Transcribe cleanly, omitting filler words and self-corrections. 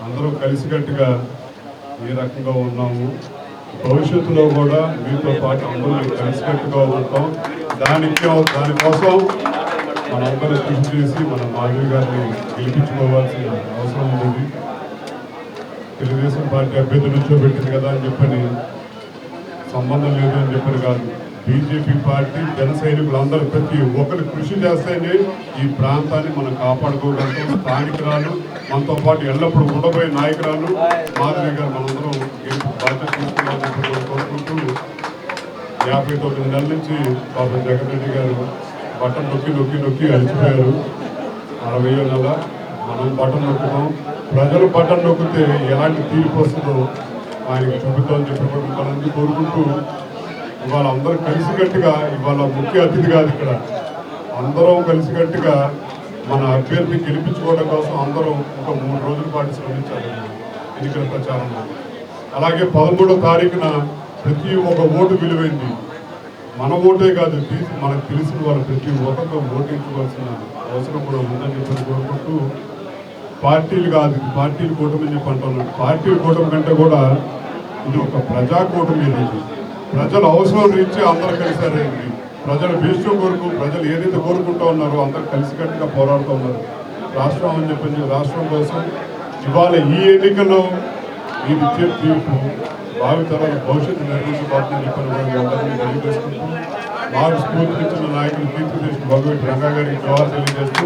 అందరూ కలిసికట్టుగా ఈ రకంగా ఉన్నాము. భవిష్యత్తులో కూడా మీతో పాటు అందరూ కలిసికట్టుగా ఉంటాం. దానికోసం మనందరూ కృషి చేసి మన మాధవి గారిని గెలిపించుకోవాల్సిన అవసరం ఉంది. తెలుగుదేశం పార్టీ అభ్యర్థి నుంచోబెట్టింది కదా అని చెప్పని సంబంధం లేదు అని చెప్పని కాదు. బీజేపీ పార్టీ జన సైనికులు అందరూ ప్రతి ఒక్కరు కృషి చేస్తేనే ఈ ప్రాంతాన్ని మనం కాపాడుకోగలుగుతాం. స్థానికురాలు మనతో పాటు ఎల్లప్పుడూ ఉండబోయే నాయకురాలు మాధవి గారు మనందరం బాధ్యత తీసుకున్నామని కోరుకుంటూ 59 నెలల నుంచి బాబు జగన్ రెడ్డి గారు బటన్ నొక్కి అలిచిపోయారు. 60వ నెల మనం బటన్ నొక్కుతాం. ప్రజలు బటన్ నొక్కితే ఎలాంటి తీర్పు వస్తుందో ఆయనకి చూపుతామని చెప్పి మనందరూ కోరుకుంటూ ఇవాళ అందరూ కలిసికట్టుగా ఇవాళ ముఖ్య అతిథి కాదు ఇక్కడ అందరం కలిసికట్టుగా మన అభ్యర్థి గెలిపించుకోవడం కోసం అందరం ఒక 3 రోజుల పాటు శ్రమించాలి ఎన్నికల ప్రచారంలో. అలాగే 13వ తారీఖున ప్రతి ఒక్క ఓటు విలువైంది. మన ఓటే కాదు, మనకు తెలిసిన వాళ్ళు ప్రతి ఒక్కరితో ఓటించుకోవాల్సిన అవసరం కూడా ఉందని చెప్పి కోరుకుంటూ పార్టీలు కాదు, ఇది పార్టీలు కూటమి చెప్పి అంటున్నాను. పార్టీ కూటమి కంటే కూడా ఇది ఒక ప్రజా కూటమి. ఇది ప్రజల అవసరం రీత్యా అందరూ కలిసారేంటి, ప్రజల భీష్యం కొరకు ప్రజలు ఏదైతే కోరుకుంటూ ఉన్నారో అందరూ కలిసికట్టుగా పోరాడుతూ ఉన్నారు రాష్ట్రం అని చెప్పి. రాష్ట్రం కోసం ఇవాళ ఈ ఎన్నికల్లో ఇది ఇచ్చే తీర్పు భావితరాల భవిష్యత్తు నిర్మించబడుతుందని చెప్పని అందరినీ తెలియజేసుకుంటూ మాకు స్ఫూర్తినిచ్చిన నాయకులు కీర్తి చేసిన భగవతి రంగా గారికి జవాబు తెలియజేస్తూ